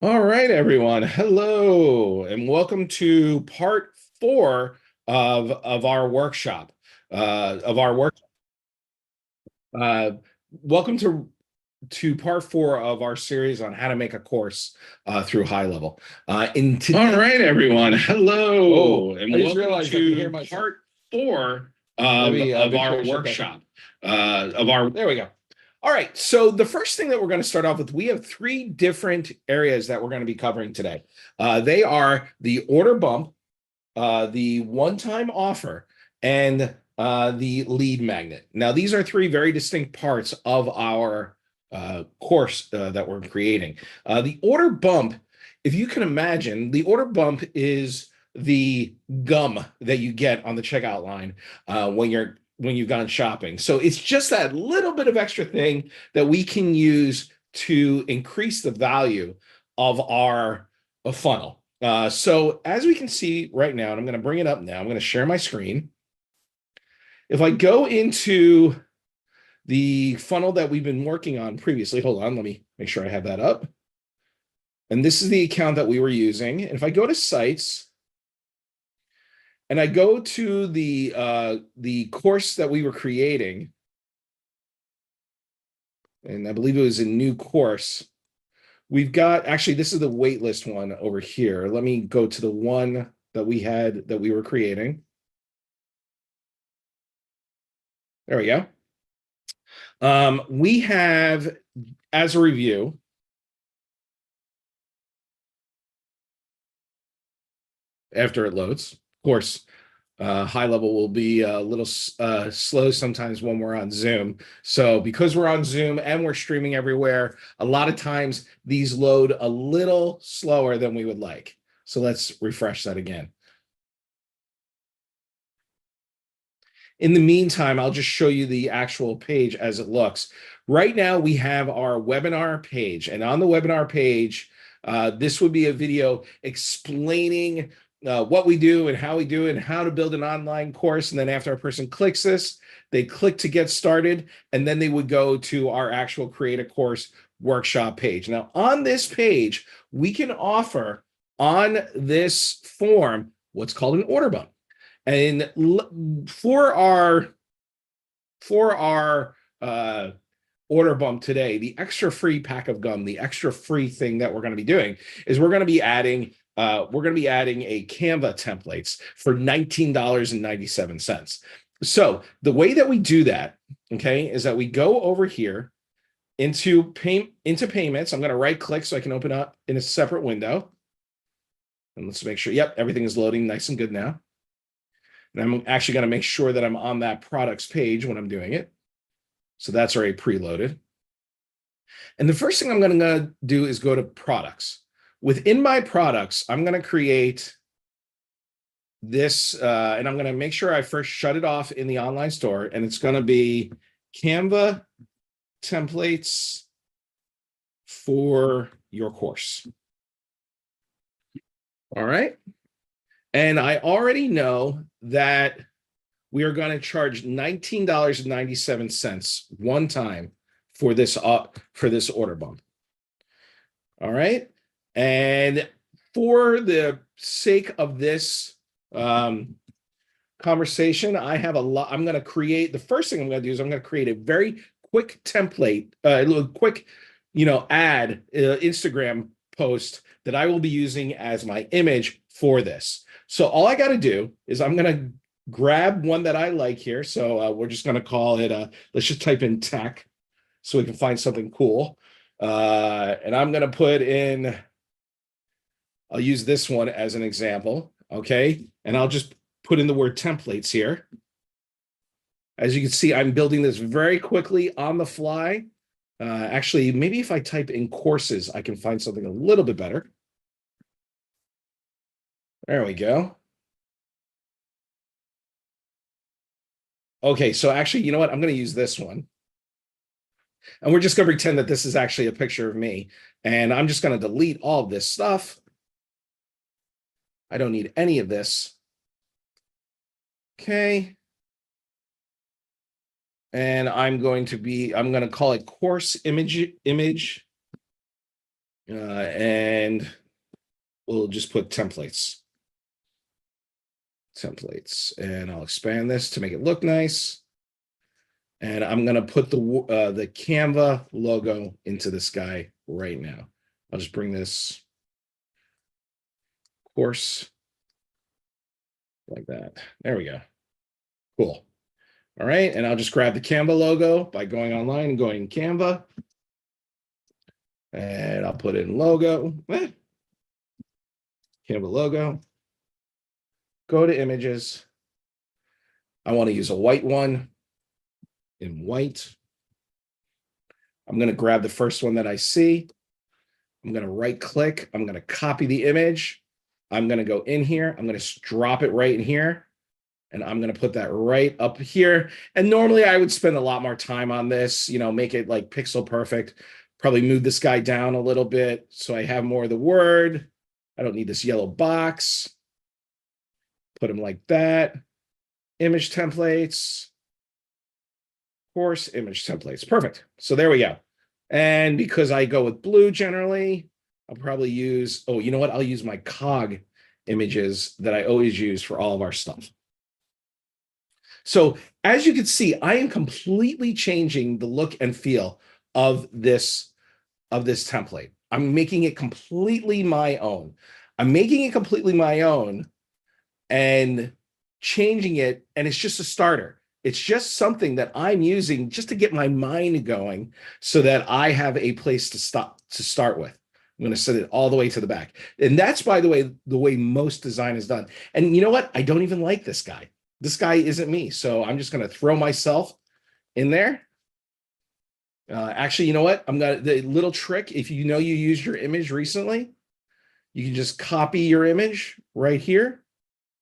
All right, everyone. Hello, and welcome to part four of our workshop. Of our work. Uh, welcome to part four of our series on how to make a course through HighLevel. All right, everyone. Hello, and I just welcome realized I can hear to myself. part four Let me of make our sure I shut that. workshop. There we go. All right, so the first thing that we're going to start off with, we have three different areas that we're going to be covering today. They are the order bump, the one-time offer, and the lead magnet. Now, these are three very distinct parts of our course that we're creating. The order bump, if you can imagine, the order bump is the gum that you get on the checkout line when you've gone shopping. So it's just that little bit of extra thing that we can use to increase the value of our funnel. So as we can see right now, and I'm going to bring it up now, I'm going to share my screen. If I go into the funnel that we've been working on previously, hold on, let me make sure I have that up. And this is the account that we were using. And if I go to sites and I go to the course that we were creating, and I believe it was a new course, we've got, actually, this is the waitlist one over here. Let me go to the one that we were creating. There we go. We have, as a review, after it loads, of course, HighLevel will be a little slow sometimes when we're on Zoom. So because we're on Zoom and we're streaming everywhere, a lot of times these load a little slower than we would like. So let's refresh that again. In the meantime, I'll just show you the actual page as it looks. Right now, we have our webinar page, and on the webinar page, this would be a video explaining what we do and how we do it and how to build an online course. And then after a person clicks this, they click to get started, and then they would go to our actual Create a Course workshop page. Now, on this page, we can offer on this form what's called an order bump. And for our order bump today, the extra free pack of gum, the extra free thing that we're going to be doing is we're going to be adding a Canva templates for $19.97. So the way that we do that, okay, is that we go over here into payments. I'm going to right click so I can open up in a separate window. And let's make sure, yep, everything is loading nice and good now. And I'm actually going to make sure that I'm on that products page when I'm doing it. So that's already preloaded. And the first thing I'm going to do is go to products. Within my products, I'm going to create this, and I'm going to make sure I first shut it off in the online store. And it's going to be Canva templates for your course. All right. And I already know that we are going to charge $19.97 one time for this order bump. All right. And for the sake of this conversation, I have a lot. I'm going to create, the first thing I'm going to do is I'm going to create a very quick template, a little quick, ad Instagram post that I will be using as my image for this. So all I got to do is I'm going to grab one that I like here. So we're just going to call it, let's just type in tech so we can find something cool. And I'm going to put in, I'll use this one as an example. Okay. And I'll just put in the word templates here. As you can see, I'm building this very quickly on the fly. Actually, maybe if I type in courses, I can find something a little bit better. There we go. Okay, so actually, you know what? I'm going to use this one. And we're just going to pretend that this is actually a picture of me. And I'm just going to delete all of this stuff. I don't need any of this. Okay. And I'm going to call it course image. and we'll just put templates, and I'll expand this to make it look nice. And I'm going to put the Canva logo into this guy right now. I'll just bring this course like that. There we go. Cool. All right. And I'll just grab the Canva logo by going online and going in Canva. And I'll put in logo. Canva logo. Go to images. I want to use a white one in white. I'm going to grab the first one that I see. I'm going to right click. I'm going to copy the image. I'm going to go in here. I'm going to drop it right in here. And I'm going to put that right up here. And normally I would spend a lot more time on this, make it like pixel perfect. Probably move this guy down a little bit so I have more of the word. I don't need this yellow box. Put him like that. Image templates. Course image templates. Perfect. So there we go. And because I go with blue generally, I'll probably use, you know what? I'll use my cog images that I always use for all of our stuff. So as you can see, I am completely changing the look and feel of this template. I'm making it completely my own. And changing it, and it's just a starter. It's just something that I'm using just to get my mind going so that I have a place to start with. I'm going to set it all the way to the back. And that's, by the way most design is done. And you know what? I don't even like this guy. This guy isn't me. So I'm just going to throw myself in there. Actually, you know what? I'm going to, the little trick, if you used your image recently, you can just copy your image right here.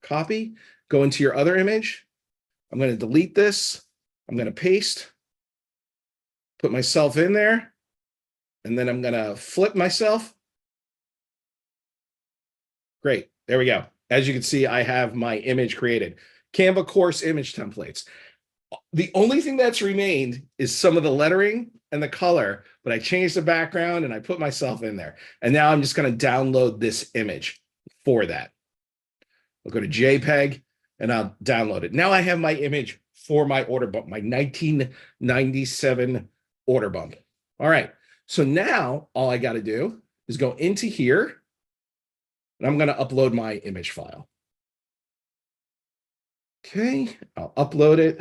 Copy, go into your other image. I'm going to delete this. I'm going to paste, put myself in there, and then I'm going to flip myself. Great. There we go. As you can see, I have my image created. Canva course image templates. The only thing that's remained is some of the lettering and the color, but I changed the background and I put myself in there. And now I'm just going to download this image for that. I'll go to JPEG and I'll download it. Now I have my image for my order bump, my 1997 order bump. All right. So now all I got to do is go into here and I'm going to upload my image file. Okay. I'll upload it.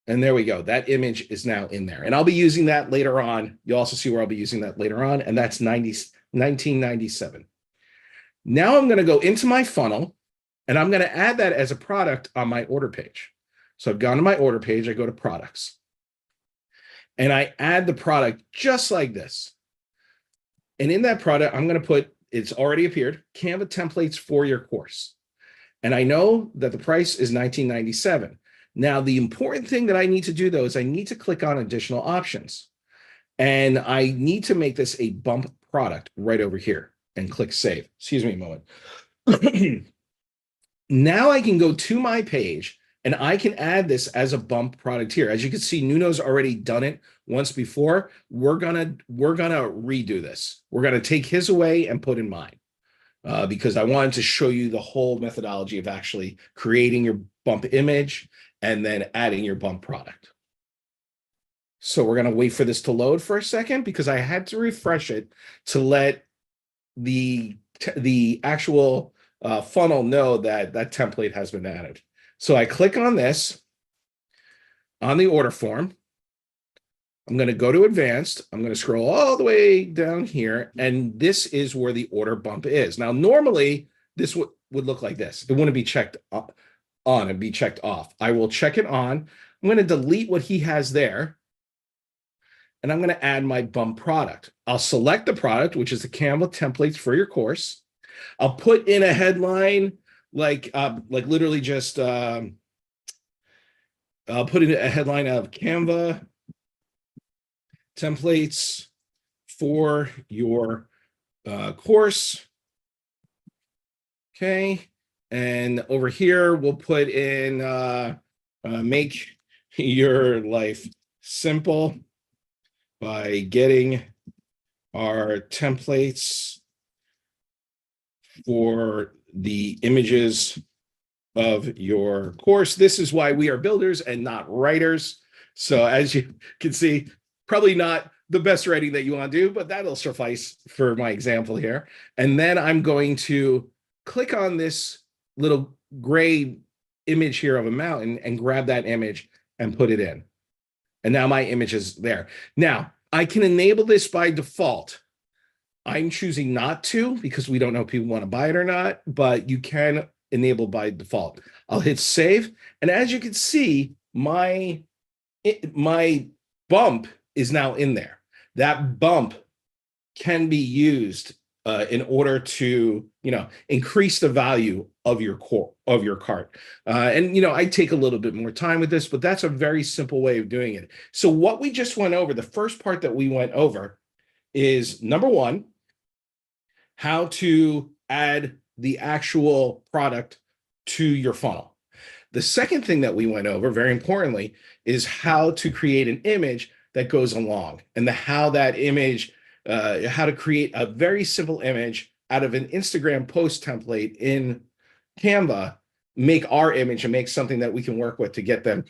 And there we go. That image is now in there. And I'll be using that later on. You'll also see where I'll be using that later on. And that's 1997. Now I'm going to go into my funnel and I'm going to add that as a product on my order page. So I've gone to my order page. I go to products and I add the product just like this. And in that product, I'm going to put, it's already appeared, Canva templates for your course. And I know that the price is $19.97. Now, the important thing that I need to do, though, is I need to click on additional options. And I need to make this a bump product right over here and click save. Excuse me a moment. Now I can go to my page and I can add this as a bump product here. As you can see, Nuno's already done it once before. We're gonna redo this. We're gonna take his away and put in mine. Because I wanted to show you the whole methodology of actually creating your bump image and then adding your bump product. So we're going to wait for this to load for a second because I had to refresh it to let the actual funnel know that that template has been added. So I click on this on the order form. I'm going to go to advanced. I'm going to scroll all the way down here. And this is where the order bump is. Now, normally this would look like this. It wouldn't be checked on, it'd be checked off. I will check it on. I'm going to delete what he has there. And I'm going to add my bump product. I'll select the product, which is the Canva templates for your course. I'll put in a headline, like literally just, I'll put in a headline of Canva templates for your course. Okay. And over here, we'll put in make your life simple. by getting our templates for the images of your course. This is why we are builders and not writers. So as you can see, probably not the best writing that you want to do, but that'll suffice for my example here. And then I'm going to click on this little gray image here of a mountain and grab that image and put it in. And now my image is there. Now, I can enable this by default. I'm choosing not to because we don't know if people want to buy it or not, but you can enable by default. I'll hit save. And as you can see, my bump is now in there. That bump can be used in order to, increase the value of your cart. And I take a little bit more time with this, but that's a very simple way of doing it. So what we just went over, the first part that we went over is number one, how to add the actual product to your funnel. The second thing that we went over, very importantly, is how to create an image that goes along, and how that image, how to create a very simple image out of an Instagram post template in Canva, make our image and make something that we can work with to get them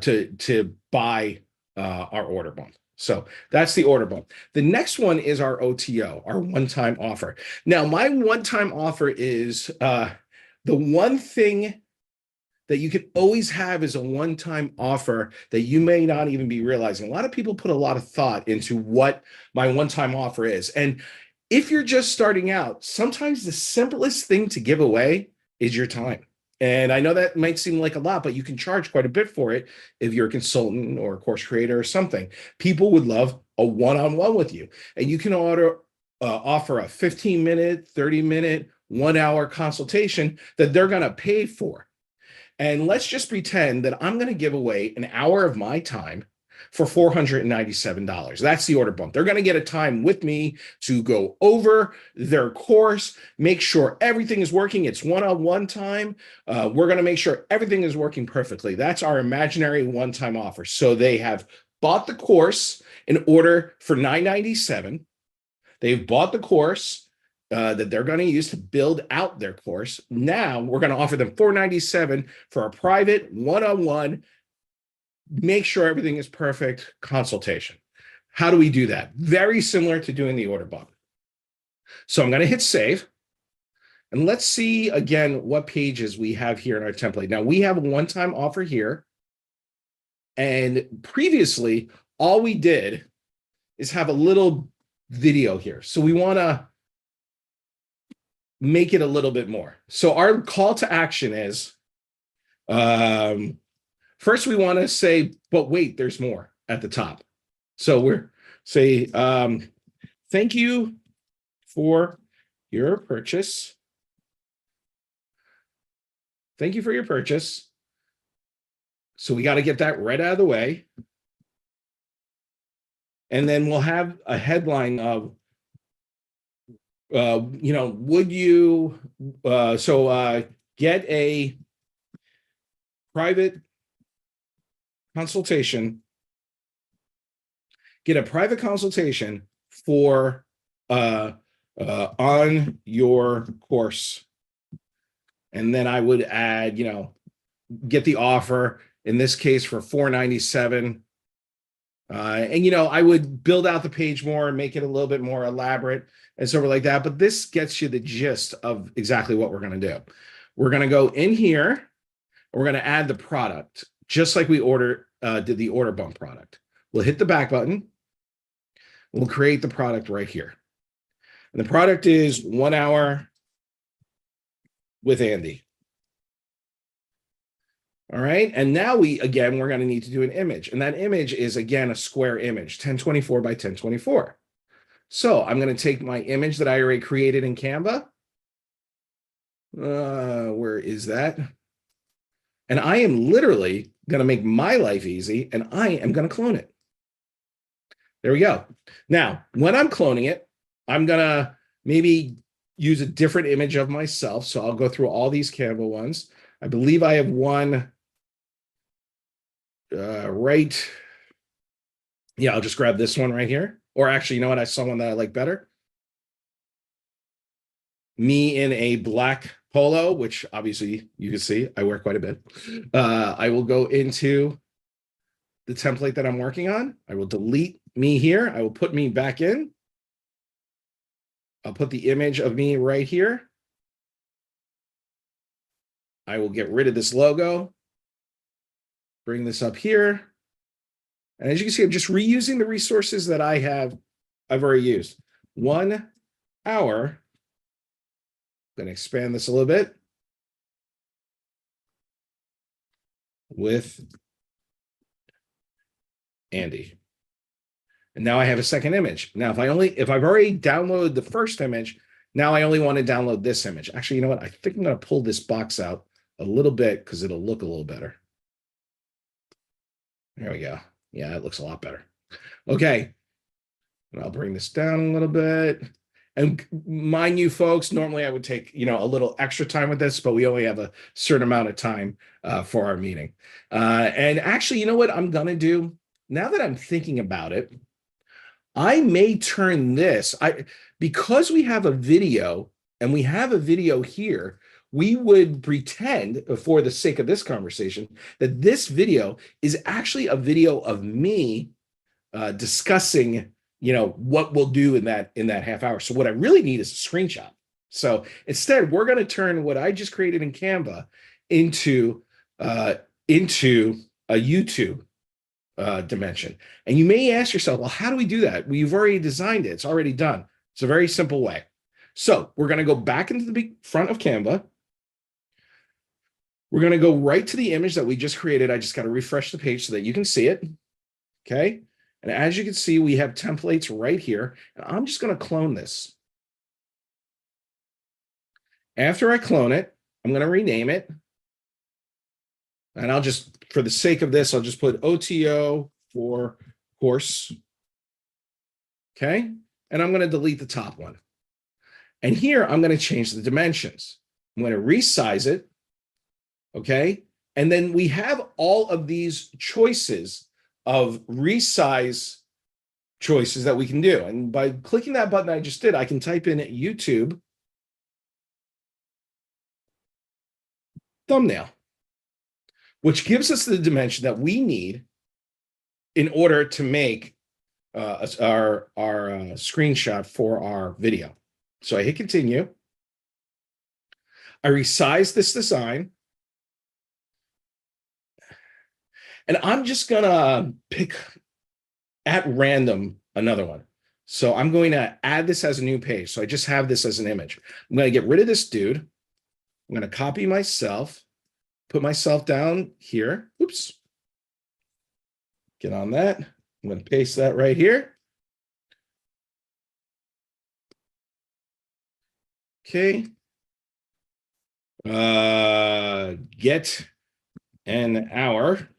to buy our order bump. So that's the order bump. The next one is our OTO, our one-time offer. Now, my one-time offer is the one thing that you can always have is a one-time offer that you may not even be realizing. A lot of people put a lot of thought into what my one-time offer is. And if you're just starting out, sometimes the simplest thing to give away is your time. And I know that might seem like a lot, but you can charge quite a bit for it if you're a consultant or a course creator or something. People would love a one-on-one with you. And you can offer a 15-minute, 30-minute, 1-hour consultation that they're going to pay for. And let's just pretend that I'm going to give away an hour of my time for $497. That's the order bump. They're going to get a time with me to go over their course, make sure everything is working. It's one-on-one time. We're going to make sure everything is working perfectly. That's our imaginary one-time offer. So they have bought the course in order for $997. They've bought the course that they're going to use to build out their course. Now we're going to offer them $497 for a private one-on-one, make sure everything is perfect consultation. How do we do that? Very similar to doing the order bump. So I'm going to hit save. And let's see again what pages we have here in our template. Now we have a one-time offer here. And previously, all we did is have a little video here. So we want to make it a little bit more. So our call to action is, first we want to say, but wait, there's more at the top. So we're say, thank you for your purchase. Thank you for your purchase. So we got to get that right out of the way. And then we'll have a headline of, would you, get a private consultation, for on your course. And then I would add, get the offer, in this case for $497. And I would build out the page more and make it a little bit more elaborate and sort of like that. But this gets you the gist of exactly what we're going to do. We're going to go in here. We're going to add the product, just like we did the order bump product. We'll hit the back button. We'll create the product right here. And the product is 1 hour with Andy. All right. And now we're going to need to do an image. And that image is, again, a square image, 1024 by 1024. So I'm going to take my image that I already created in Canva. Where is that? And I am literally going to make my life easy, and I am going to clone it. There we go. Now, when I'm cloning it, I'm going to maybe use a different image of myself. So I'll go through all these Canva ones. I believe I have one right Yeah, I'll just grab this one right here. Or actually, you know what? I saw one that I like better. Me in a black polo, which obviously you can see I wear quite a bit. I will go into the template that I'm working on. I will delete me here. I will put me back in. I'll put the image of me right here. I will get rid of this logo. Bring this up here. And as you can see, I'm just reusing the resources that I've already used. 1 hour. I'm going to expand this a little bit with Andy. And now I have a second image. Now, if I've already downloaded the first image, now I only want to download this image. Actually, you know what? I think I'm going to pull this box out a little bit because it'll look a little better. There we go. Yeah, it looks a lot better. Okay. And I'll bring this down a little bit. And mind you, folks, normally I would take, a little extra time with this, but we only have a certain amount of time for our meeting. And actually, you know what I'm going to do? Now that I'm thinking about it, I may turn this, because we have a video and we have a video here, we would pretend, for the sake of this conversation, that this video is actually a video of me discussing, what we'll do in that half hour. So what I really need is a screenshot. So instead, we're going to turn what I just created in Canva into a YouTube dimension. And you may ask yourself, well, how do we do that? We've already designed it. It's already done. It's a very simple way. So we're going to go back into the front of Canva. We're going to go right to the image that we just created. I just got to refresh the page so that you can see it. Okay. And as you can see, we have templates right here. And I'm just going to clone this. After I clone it, I'm going to rename it. And I'll just, for the sake of this, I'll just put OTO for course. Okay. And I'm going to delete the top one. And here I'm going to change the dimensions. I'm going to resize it. Okay. And then we have all of these choices of resize choices that we can do. And by clicking that button I just did, I can type in YouTube thumbnail, which gives us the dimension that we need in order to make our screenshot for our video. So I hit continue. I resize this design. And I'm just going to pick at random another one. So I'm going to add this as a new page. So I just have this as an image. I'm going to get rid of this dude. I'm going to copy myself, put myself down here. Oops. Get on that. I'm going to paste that right here. Okay. Get an hour.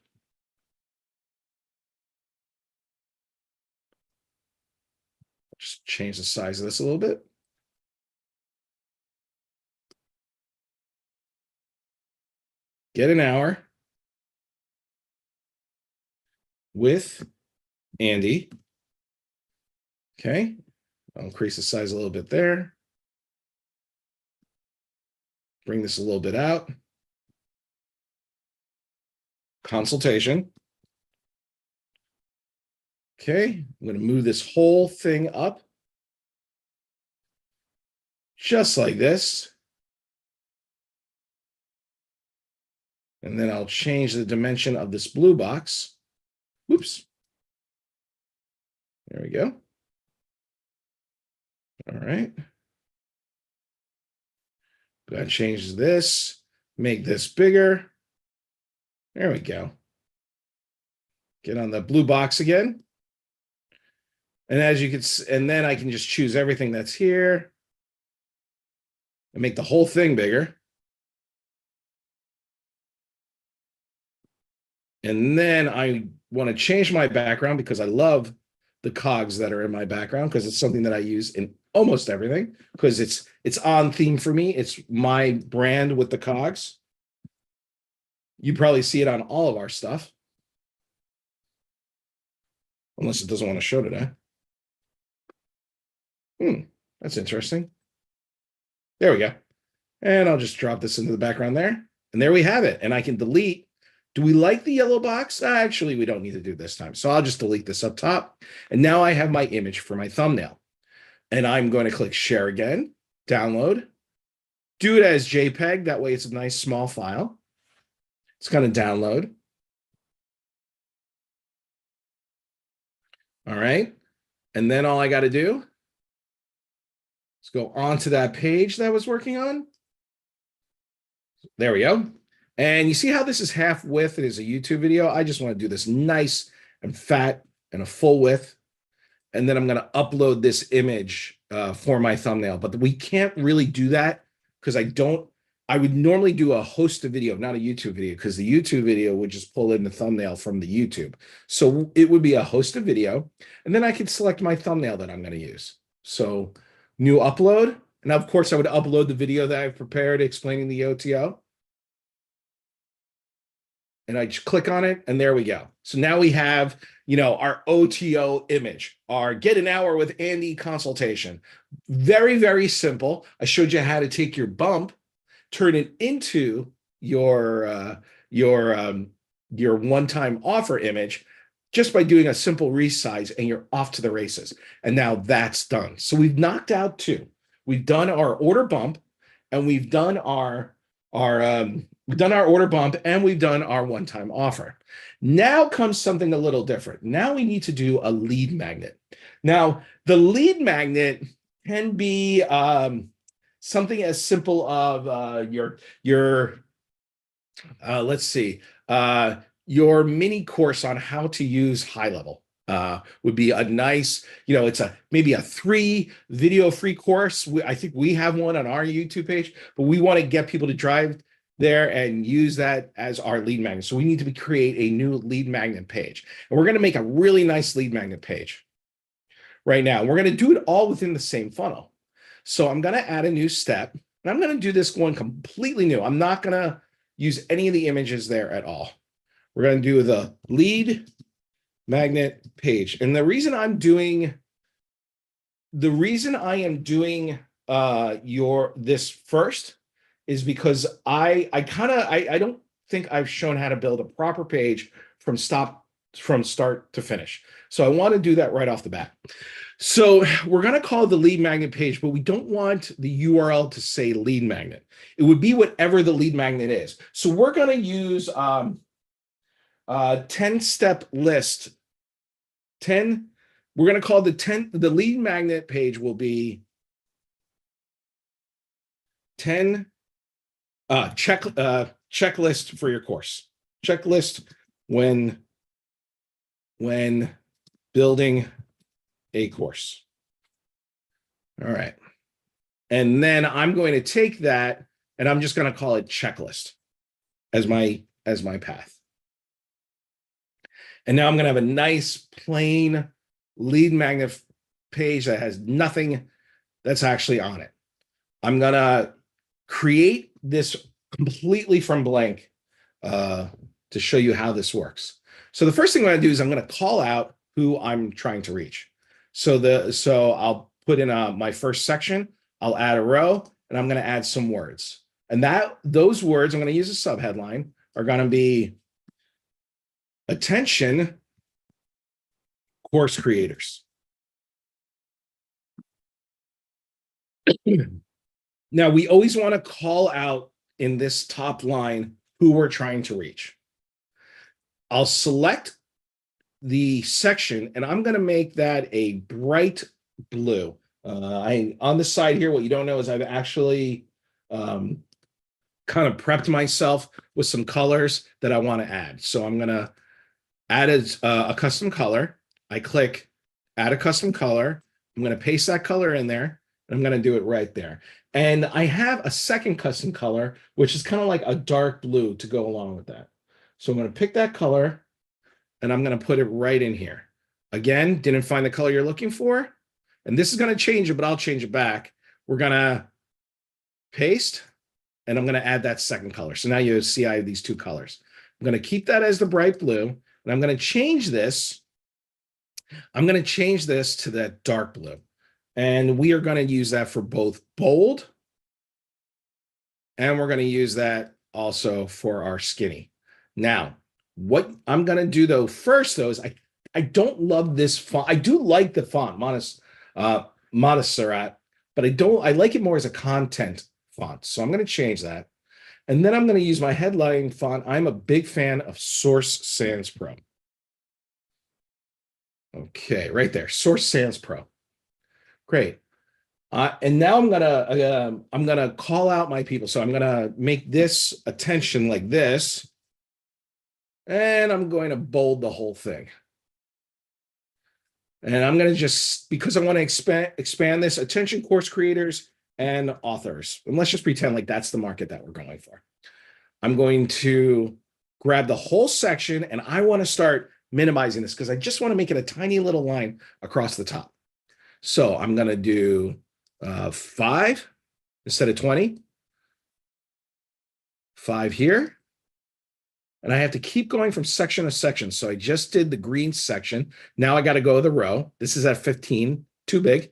Just change the size of this a little bit. Get an hour with Andy. Okay. I'll increase the size a little bit there. Bring this a little bit out. Consultation. Okay. I'm going to move this whole thing up. Just like this. And then I'll change the dimension of this blue box. Whoops. There we go. All right. Go ahead and change this. Make this bigger. There we go. Get on the blue box again. And as you can, and then I can just choose everything that's here and make the whole thing bigger. And then I want to change my background because I love the cogs that are in my background because it's something that I use in almost everything because it's on theme for me. It's my brand with the cogs. You probably see it on all of our stuff. unless it doesn't want to show today. That's interesting. There we go. And I'll just drop this into the background there. And there we have it. And I can delete. Do we like the yellow box? Actually, we don't need to do this time. So I'll just delete this up top. And now I have my image for my thumbnail. And I'm going to click share again, download, do it as JPEG. That way it's a nice small file. It's going to download. All right. And then all I got to do is go onto that page that I was working on. There we go. And you see how this is half width? It is a YouTube video. I just want to do this nice and fat and a full width. And then I'm going to upload this image for my thumbnail. But we can't really do that because I would normally do a host of video, not a YouTube video, because the YouTube video would just pull in the thumbnail from the YouTube. So it would be a host of video. And then I could select my thumbnail that I'm going to use. So new upload. And of course, I would upload the video that I've prepared explaining the OTO. And I just click on it, and there we go. So now we have, our OTO image, our Get an Hour with Andy consultation. Very, very simple. I showed you how to take your bump, turn it into your one-time offer image just by doing a simple resize, and you're off to the races. And now that's done. So we've knocked out two. We've done our order bump, and we've done our order bump, and we've done our one-time offer. Now comes something a little different. Now we need to do a lead magnet. Now, the lead magnet can be something as simple of your mini course on how to use HighLevel. Would be a nice, it's maybe a 3 video free course. I think we have one on our YouTube page, but we want to get people to drive there and use that as our lead magnet. So we need to create a new lead magnet page. And we're going to make a really nice lead magnet page right now. We're going to do it all within the same funnel. So I'm going to add a new step, and I'm going to do this one completely new. I'm not going to use any of the images there at all. We're going to do the lead magnet page. And the reason I am doing this first is because I don't think I've shown how to build a proper page from start to finish. So I want to do that right off the bat. So we're going to call it the lead magnet page, but we don't want the URL to say lead magnet. It would be whatever the lead magnet is. So we're going to use 10-step list. We're going to call the lead magnet page will be 10 checklist for your course. Checklist when building a course. All right. And then I'm going to take that and I'm just going to call it checklist as my path. And now I'm going to have a nice plain lead magnet page that has nothing that's actually on it. I'm going to create this completely from blank to show you how this works. So the first thing I'm going to do is I'm going to call out who I'm trying to reach. So I'll put in my first section, I'll add a row, and I'm going to add some words. And those words, I'm going to use a subheadline, are going to be attention course creators. Now, we always want to call out in this top line who we're trying to reach. I'll select the section, and I'm going to make that a bright blue. On the side here, what you don't know is I've actually kind of prepped myself with some colors that I want to add. So I'm going to add a custom color. I click add a custom color. I'm going to paste that color in there, and I'm going to do it right there. And I have a second custom color, which is kind of like a dark blue to go along with that. So I'm going to pick that color, and I'm going to put it right in here. Again, didn't find the color you're looking for. And this is going to change it, but I'll change it back. We're going to paste, and I'm going to add that second color. So now you see I have these two colors. I'm going to keep that as the bright blue, and I'm going to change this I'm going to change this to that dark blue. And we are going to use that for both bold, and we're going to use that also for our skinny. Now, what I'm going to do though first though is I don't love this font. I do like the font Montserrat, but I like it more as a content font. So I'm going to change that. And then I'm going to use my headline font. I'm a big fan of Source Sans Pro. Okay, right there, Source Sans Pro. Great. And now I'm gonna call out my people. So I'm gonna make this attention like this, and I'm going to bold the whole thing. And I'm gonna just, because I want to expand this, attention course creators and authors. And let's just pretend like that's the market that we're going for. I'm going to grab the whole section, and I want to start minimizing this because I just want to make it a tiny little line across the top. So I'm going to do 5 instead of 20. 5 here. And I have to keep going from section to section. So I just did the green section. Now I got to go to the row. This is at 15, too big.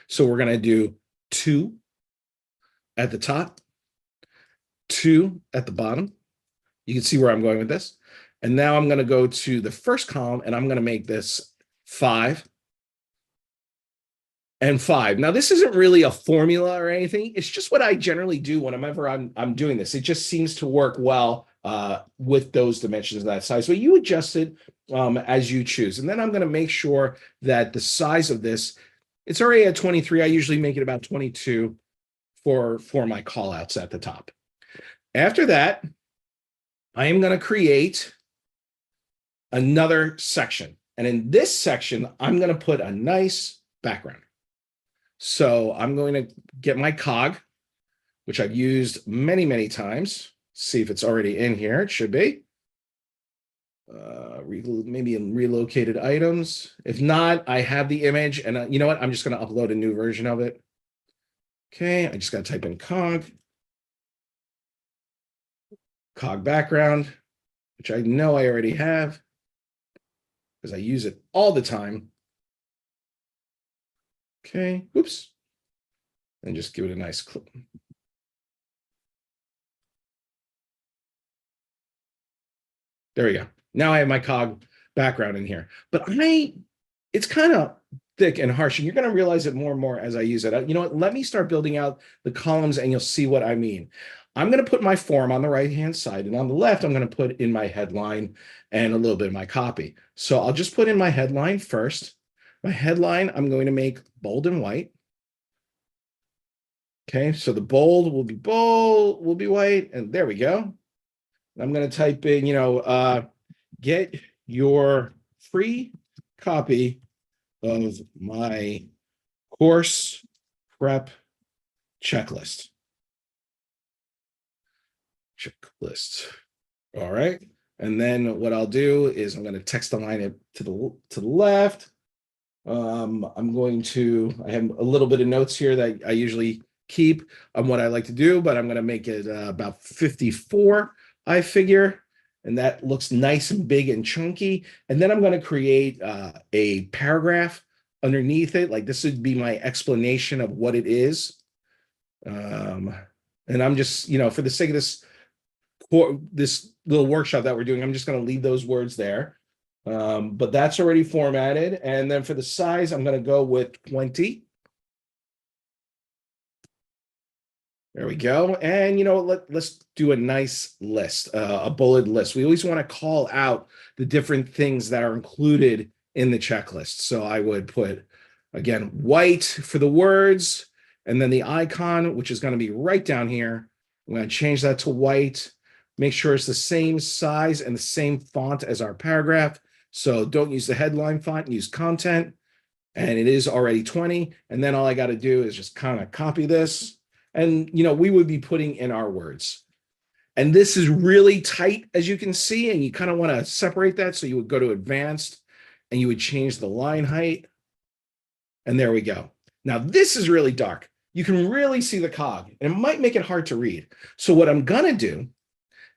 So we're going to do 2 at the top, 2 at the bottom. You can see where I'm going with this. And now I'm going to go to the first column, and I'm going to make this 5 and 5. Now, this isn't really a formula or anything. It's just what I generally do whenever I'm doing this. It just seems to work well with those dimensions of that size. So you adjust it as you choose. And then I'm going to make sure that the size of this, it's already at 23. I usually make it about 22 for my call outs at the top. After that, I am going to create another section. And in this section, I'm going to put a nice background. So I'm going to get my cog, which I've used many, many times. See if it's already in here. It should be. Maybe in relocated items. If not, I have the image. And you know what? I'm just going to upload a new version of it. Okay, I just got to type in cog background, which I know I already have because I use it all the time. Okay, oops. And just give it a nice clip. There we go. Now I have my cog background in here. But it's kind of thick and harsh, and you're going to realize it more and more as I use it. You know what? Let me start building out the columns, and you'll see what I mean. I'm going to put my form on the right-hand side, and on the left, I'm going to put in my headline and a little bit of my copy. So I'll just put in my headline first. My headline, I'm going to make bold and white. Okay, so the bold will be white, and there we go. I'm going to type in, get your free copy of my course prep checklist. All right. And then what I'll do is I'm going to text align it to the left. I have a little bit of notes here that I usually keep on what I like to do, but I'm going to make it about 54, I figure. And that looks nice and big and chunky. And then I'm going to create a paragraph underneath it. Like this would be my explanation of what it is. And I'm just, for the sake of this little workshop that we're doing, I'm just going to leave those words there. But that's already formatted. And then for the size, I'm going to go with 20. There we go. And let's do a nice list, a bullet list. We always want to call out the different things that are included in the checklist. So I would put, again, white for the words, and then the icon, which is going to be right down here. I'm going to change that to white. Make sure it's the same size and the same font as our paragraph. So don't use the headline font, use content. And it is already 20. And then all I got to do is just kind of copy this. And, we would be putting in our words. And this is really tight, as you can see, and you kind of want to separate that. So you would go to advanced and you would change the line height. And there we go. Now this is really dark. You can really see the cog, and it might make it hard to read. So what I'm going to do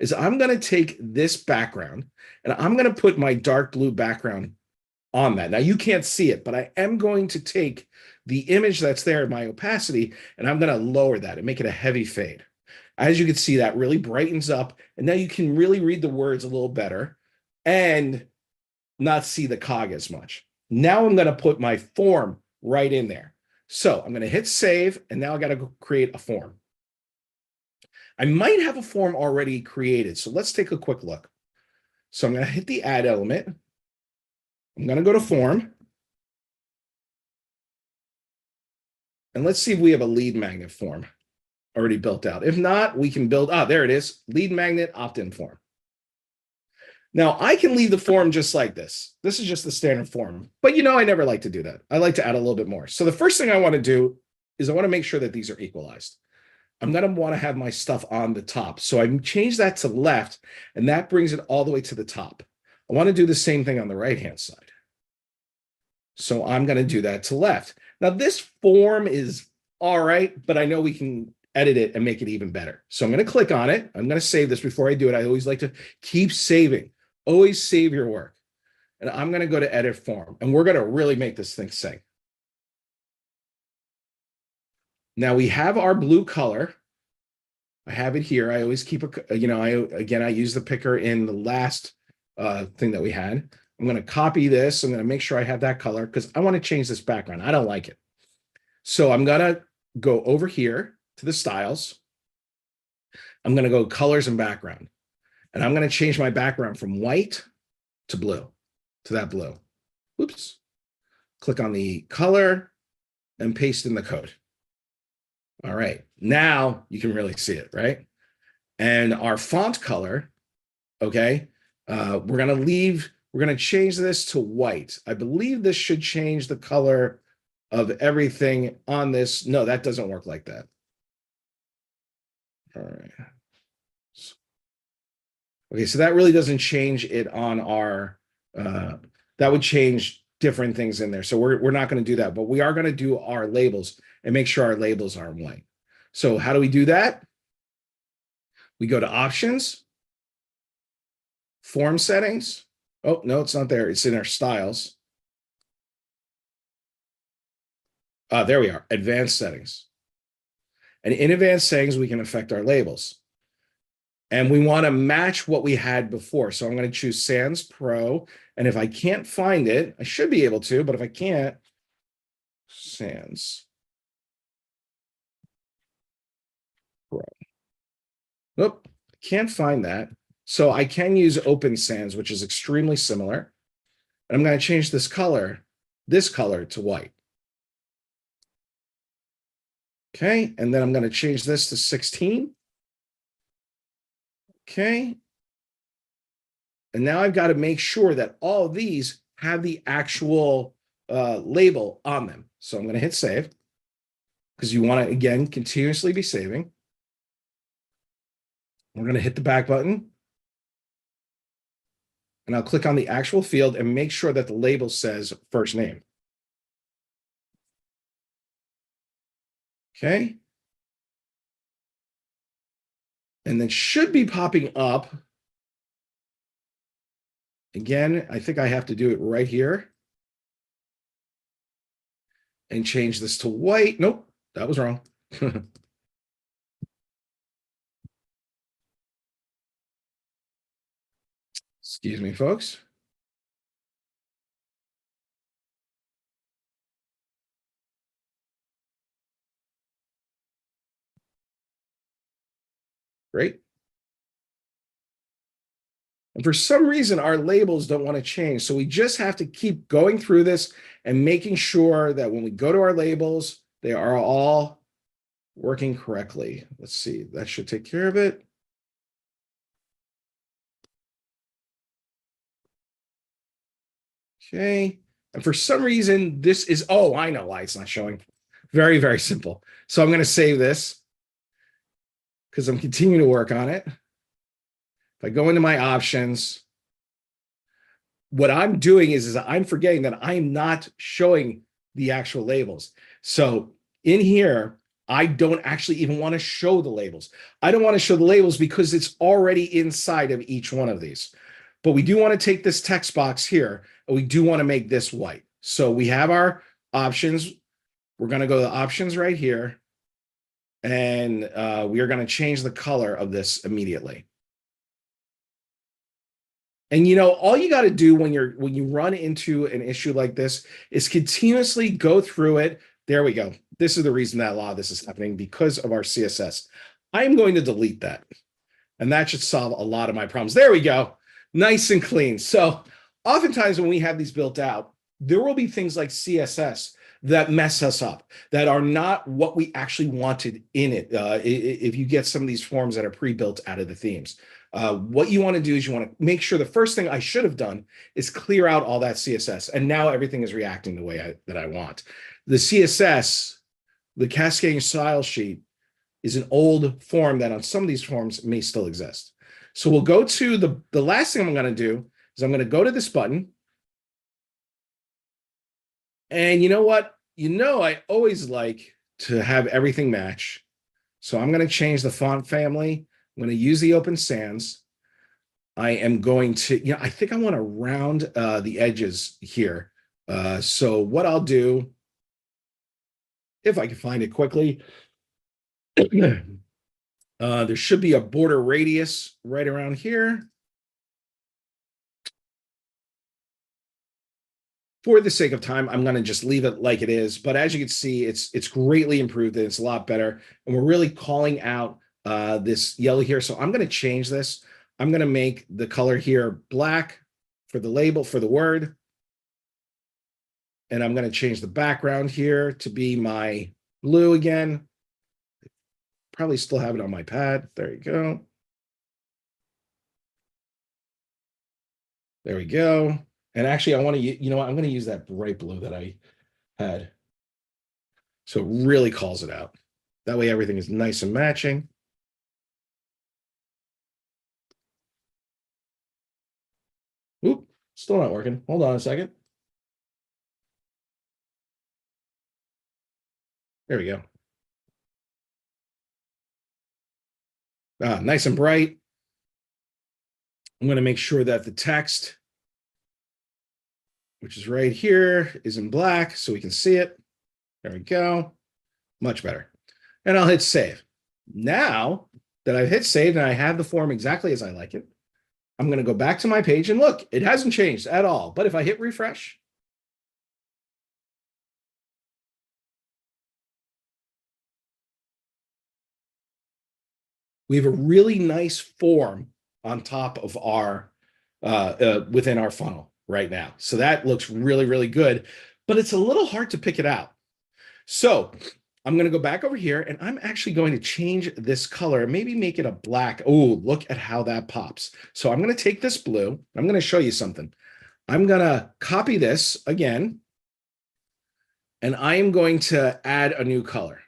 is I'm going to take this background and I'm going to put my dark blue background on that. Now you can't see it, but I am going to take the image that's there in my opacity, and I'm going to lower that and make it a heavy fade. As you can see, that really brightens up, and now you can really read the words a little better and not see the cog as much. Now I'm going to put my form right in there. So I'm going to hit save, and now I got to go create a form. I might have a form already created, so let's take a quick look. So I'm going to hit the add element. I'm going to go to form. And let's see if we have a lead magnet form already built out. If not, we can build, there it is, lead magnet opt-in form. Now I can leave the form just like this. This is just the standard form, but I never like to do that. I like to add a little bit more. So the first thing I want to do is I want to make sure that these are equalized. I'm going to want to have my stuff on the top. So I change that to left, and that brings it all the way to the top. I want to do the same thing on the right-hand side. So I'm going to do that to left. Now this form is all right, but I know we can edit it and make it even better. So I'm going to click on it. I'm going to save this before I do it. I always like to keep saving. Always save your work. And I'm going to go to edit form, and we're going to really make this thing sing. Now we have our blue color. I have it here. I always keep I use the picker in the last thing that we had. I'm going to copy this. I'm going to make sure I have that color because I want to change this background. I don't like it. So I'm going to go over here to the styles. I'm going to go colors and background. And I'm going to change my background from white to blue, to that blue. Oops. Click on the color and paste in the code. All right. Now you can really see it, right? And our font color, okay, we're going to change this to white. I believe this should change the color of everything on this. No, that doesn't work like that. All right. Okay, so that really doesn't change it on our, that would change different things in there. So we're not going to do that, but we are going to do our labels and make sure our labels are in white. So how do we do that? We go to options, form settings. Oh, no, it's not there. It's in our styles. There we are, advanced settings. And in advanced settings, we can affect our labels. And we want to match what we had before. So I'm going to choose Sans Pro. And if I can't find it, I should be able to, but if I can't, Sans Pro. Nope, I can't find that. So I can use Open Sans, which is extremely similar. And I'm going to change this color to white. Okay, and then I'm going to change this to 16. Okay. And now I've got to make sure that all of these have the actual label on them. So I'm going to hit save because you want to, again, continuously be saving. We're going to hit the back button. And I'll click on the actual field and make sure that the label says first name. Okay. And then should be popping up. Again, I think I have to do it right here. And change this to white. Nope, that was wrong. Excuse me, folks. Great. And for some reason, our labels don't want to change. So we just have to keep going through this and making sure that when we go to our labels, they are all working correctly. Let's see, that should take care of it. Okay. And for some reason, this is, oh, I know why it's not showing. Very, very simple. So I'm going to save this because I'm continuing to work on it. If I go into my options, what I'm doing is I'm forgetting that I'm not showing the actual labels. So in here, I don't actually even want to show the labels. I don't want to show the labels because it's already inside of each one of these. but we do want to take this text box here and we do want to make this white. So we have our options. We're going to go to options right here. And we are going to change the color of this immediately. And all you got to do when you run into an issue like this is continuously go through it. There we go. This is the reason that a lot of this is happening, because of our CSS. I am going to delete that. And that should solve a lot of my problems. There we go. Nice and clean. So oftentimes when we have these built out, there will be things like CSS that mess us up, that are not what we actually wanted in it. If you get some of these forms that are pre-built out of the themes. What you want to do is you want to make sure the first thing I should have done is clear out all that CSS. And now everything is reacting the way that I want. The CSS, the cascading style sheet, is an old form that on some of these forms may still exist. So we'll go to the last thing I'm going to do is I'm going to go to this button. And you know what? I always like to have everything match. So I'm going to change the font family. I'm going to use the Open Sans. I am going to, I think I want to round the edges here. So what I'll do, if I can find it quickly, there should be a border radius right around here. For the sake of time, I'm going to just leave it like it is. But as you can see, it's greatly improved and it's a lot better. And we're really calling out this yellow here. So I'm going to change this. I'm going to make the color here black for the label, for the word. And I'm going to change the background here to be my blue again. Probably still have it on my pad. There you go. There we go. And actually, I want to, I'm going to use that bright blue that I had. So it really calls it out. That way, everything is nice and matching. Oop, still not working. Hold on a second. There we go. Nice and bright. I'm going to make sure that the text, which is right here, is in black so we can see it. There we go. Much better. And I'll hit save. Now that I've hit save and I have the form exactly as I like it, I'm going to go back to my page and look, it hasn't changed at all. But if I hit refresh, we have a really nice form on top of our, within our funnel right now. So that looks really, really good, but it's a little hard to pick it out. So I'm going to go back over here and I'm actually going to change this color, maybe make it a black. Oh, look at how that pops. So I'm going to take this blue. I'm going to show you something. I'm going to copy this again, and I am going to add a new color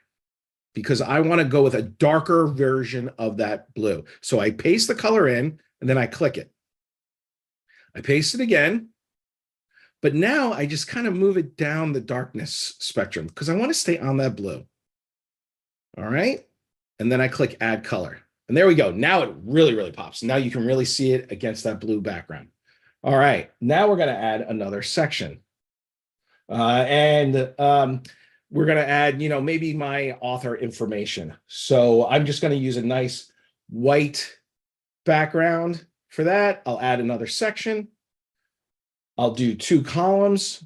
because I want to go with a darker version of that blue. So I paste the color in and then I click it. I paste it again, but now I just kind of move it down the darkness spectrum because I want to stay on that blue. All right. And then I click add color. And there we go. Now it really, really pops. Now you can really see it against that blue background. All right. Now we're going to add another section. We're going to add, maybe my author information. So I'm just going to use a nice white background for that. I'll add another section. I'll do 2 columns.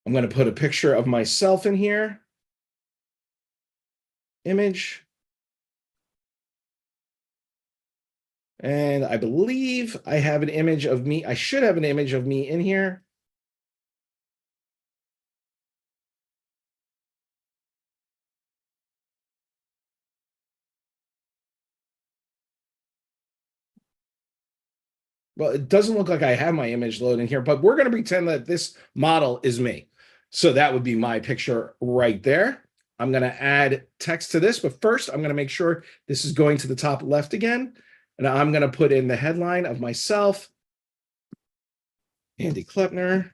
I'm going to put a picture of myself in here. Image. And I believe I have an image of me. I should have an image of me in here. Well, it doesn't look like I have my image loaded in here, but we're going to pretend that this model is me. So that would be my picture right there. I'm going to add text to this, but first I'm going to make sure this is going to the top left again. And I'm going to put in the headline of myself, Andy Klepner.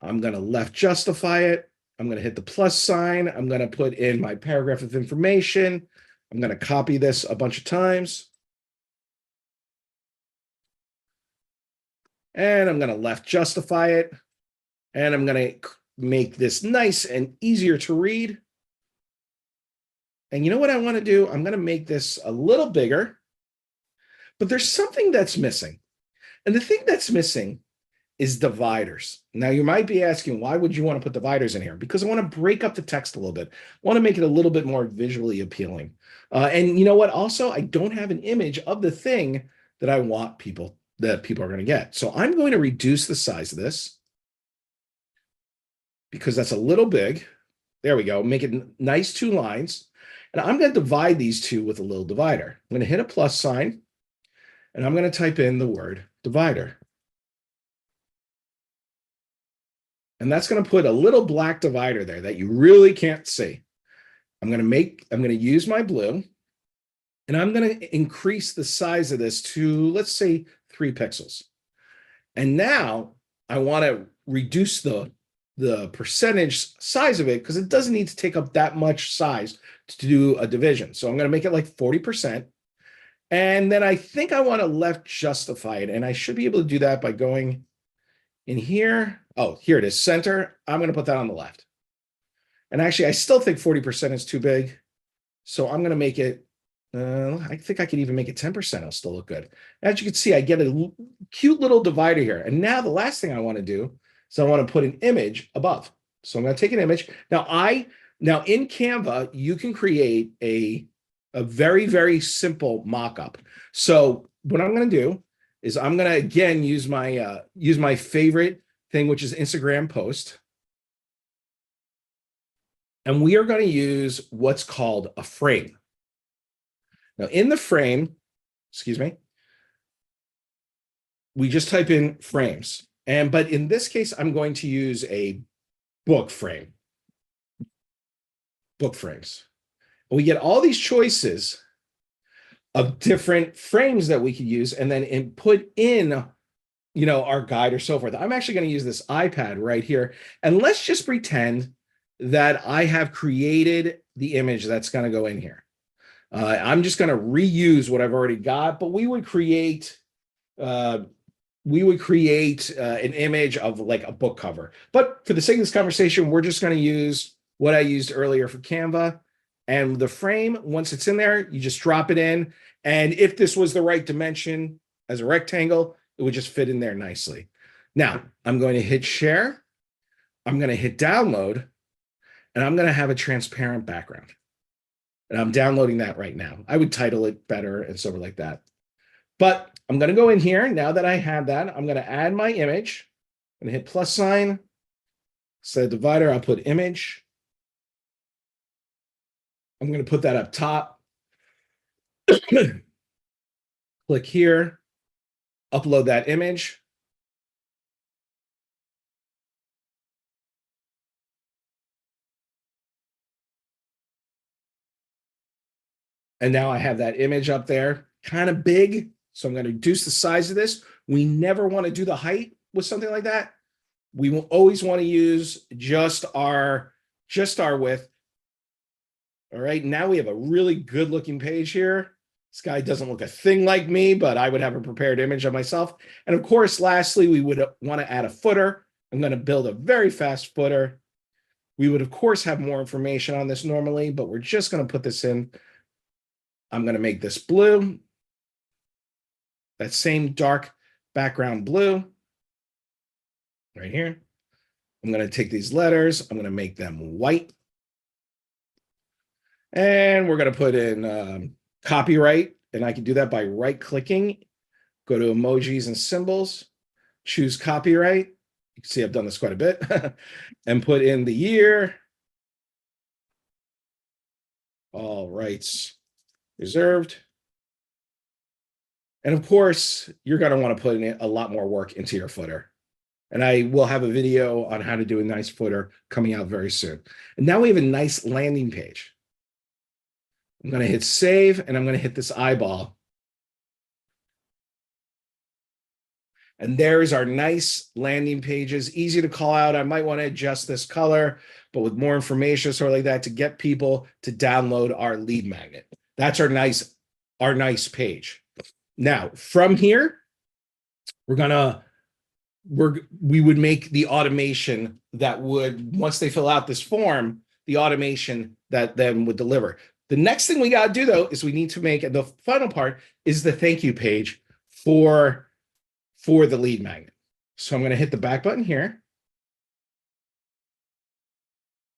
I'm going to left justify it. I'm going to hit the plus sign. I'm going to put in my paragraph of information. I'm going to copy this a bunch of times. And I'm going to left justify it. And I'm going to make this nice and easier to read. And you know what I want to do? I'm going to make this a little bigger, but there's something that's missing. And the thing that's missing is dividers. Now you might be asking, why would you want to put dividers in here? Because I want to break up the text a little bit. I want to make it a little bit more visually appealing. And you know what? Also, I don't have an image of the thing that I want people are going to get. So I'm going to reduce the size of this because that's a little big. There we go. Make it nice 2 lines. And I'm going to divide these two with a little divider. I'm going to hit a plus sign, and I'm going to type in the word divider. And that's going to put a little black divider there that you really can't see. I'm going to use my blue, and I'm going to increase the size of this to, let's say, 3 pixels. And now I want to reduce the percentage size of it because it doesn't need to take up that much size to do a division. So I'm going to make it like 40%. And then I think I want to left justify it. And I should be able to do that by going in here. Oh, here it is, center. I'm going to put that on the left. And actually, I still think 40% is too big. So I'm going to make it, I think I could even make it 10%. It'll still look good. As you can see, I get a cute little divider here. And now the last thing I want to do is I want to put an image above. So I'm going to take an image. Now in Canva, you can create a very, very simple mock-up. So what I'm going to do is I'm going to, again, use my favorite thing, which is Instagram post. And we are going to use what's called a frame. Now in the frame, we just type in frames. But in this case, I'm going to use a book frame. Book frames. And we get all these choices of different frames that we could use and then put in, our guide or so forth. I'm actually going to use this iPad right here. And let's just pretend that I have created the image that's going to go in here. I'm just going to reuse what I've already got, but we would create an image of like a book cover. But for the sake of this conversation, we're just going to use what I used earlier for Canva. And the frame, once it's in there, you just drop it in. And if this was the right dimension as a rectangle, it would just fit in there nicely. Now, I'm going to hit share. I'm going to hit download. And I'm going to have a transparent background. And I'm downloading that right now. I would title it better and so like that. But I'm going to go in here. Now that I have that, I'm going to add my image. I'm going to hit plus sign. Instead of divider, I'll put image. I'm going to put that up top. Click here. Upload that image. And now I have that image up there, kind of big. So I'm going to reduce the size of this. We never want to do the height with something like that. We will always want to use just our width. All right, now we have a really good looking page here. This guy doesn't look a thing like me, but I would have a prepared image of myself. And of course, lastly, we would want to add a footer. I'm going to build a very fast footer. We would, of course, have more information on this normally, but we're just going to put this in. I'm going to make this blue. That same dark background blue right here. I'm going to take these letters. I'm going to make them white. And we're going to put in copyright. And I can do that by right-clicking. Go to emojis and symbols. Choose copyright. You can see I've done this quite a bit. And put in the year. All rights reserved. And of course, you're going to want to put in a lot more work into your footer. And I will have a video on how to do a nice footer coming out very soon. And now we have a nice landing page. I'm going to hit save, and I'm going to hit this eyeball. And there's our nice landing pages. Easy to call out. I might want to adjust this color, but with more information, sort of like that, to get people to download our lead magnet. That's our nice page. Now, from here, we're going to we would make the automation that would, once they fill out this form, the automation that then would deliver. The next thing we got to do though is we need to make, and the final part is the thank you page for the lead magnet. So I'm going to hit the back button here.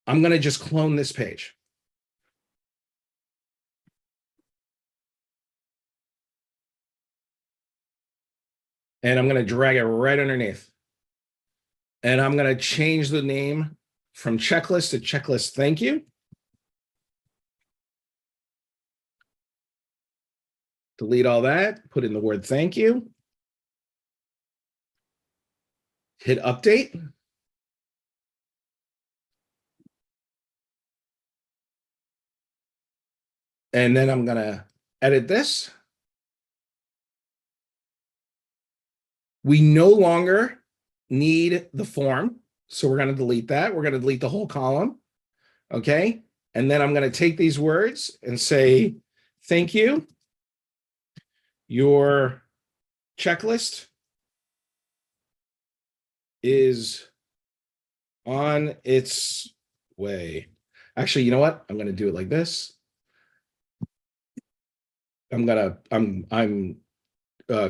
I'm going to just clone this page. And I'm going to drag it right underneath. And I'm going to change the name from checklist to checklist thank you. Delete all that, put in the word thank you. Hit update. And then I'm going to edit this. We no longer need the form, so we're going to delete that. We're going to delete the whole column. Okay. And then I'm going to take these words and say, thank you. Your checklist is on its way. Actually, you know what? I'm going to do it like this. I'm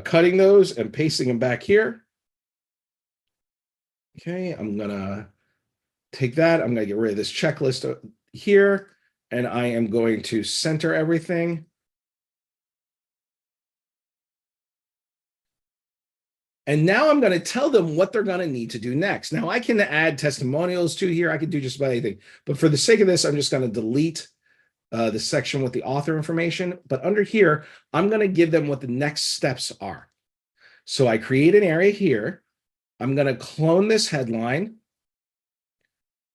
cutting those and pasting them back here. Okay, I'm gonna take that. I'm gonna get rid of this checklist here, and I am going to center everything. And now I'm going to tell them what they're going to need to do next. Now I can add testimonials to here. I can do just about anything, but for the sake of this, I'm just going to delete the section with the author information. But under here, I'm going to give them what the next steps are. So I create an area here. I'm going to clone this headline,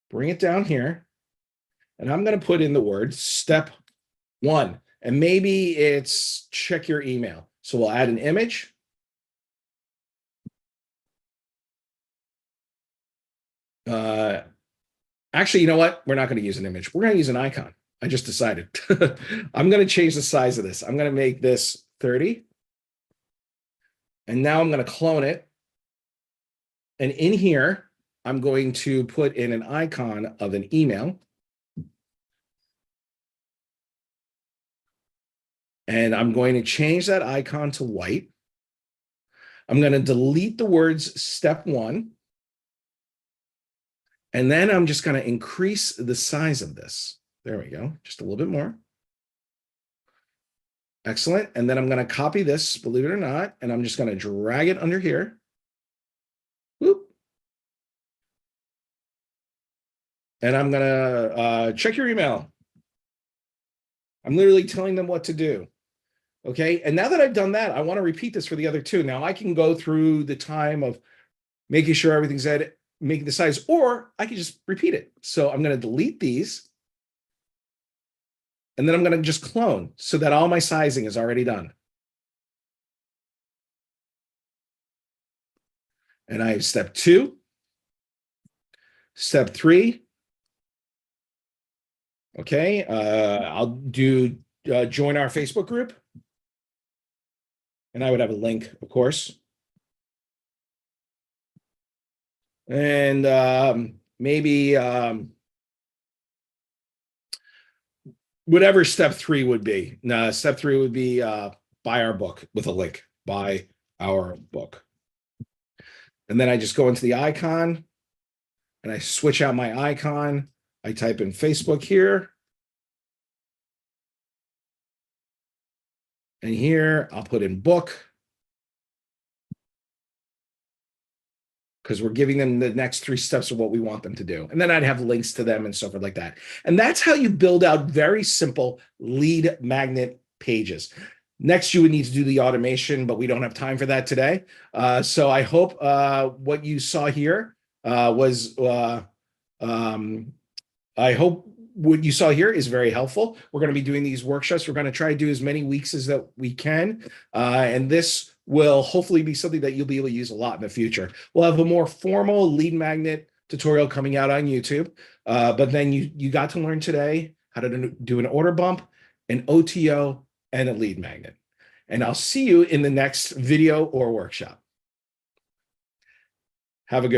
bring it down here, and I'm going to put in the word step 1. And maybe it's check your email. So we'll add an image. Actually, you know what? We're not going to use an image. We're going to use an icon. I just decided. I'm going to change the size of this. I'm going to make this 30. And now I'm going to clone it. And in here, I'm going to put in an icon of an email. And I'm going to change that icon to white. I'm going to delete the words step 1. And then I'm just going to increase the size of this. There we go. Just a little bit more. Excellent. And then I'm going to copy this, believe it or not, and I'm just going to drag it under here. Whoop. And I'm going to check your email. I'm literally telling them what to do. Okay. And now that I've done that, I want to repeat this for the other two. Now I can go through the time of making sure everything's at it, making the size, or I can just repeat it. So I'm going to delete these. And then I'm going to just clone so that all my sizing is already done. And I have step 2, step 3. Okay. I'll do join our Facebook group. And I would have a link, of course. And maybe whatever step 3 would be. No, step 3 would be buy our book with a link. Buy our book. And then I just go into the icon and I switch out my icon. I type in Facebook here. And here I'll put in book, because we're giving them the next 3 steps of what we want them to do. And then I'd have links to them and so forth like that. And that's how you build out very simple lead magnet pages. Next, you would need to do the automation, but we don't have time for that today. So I hope what you saw here I hope what you saw here is very helpful. We're going to be doing these workshops. We're going to try to do as many weeks as that we can. And this will hopefully be something that you'll be able to use a lot in the future. We'll have a more formal lead magnet tutorial coming out on YouTube. But then you got to learn today how to do an order bump, an OTO, and a lead magnet. And I'll see you in the next video or workshop. Have a good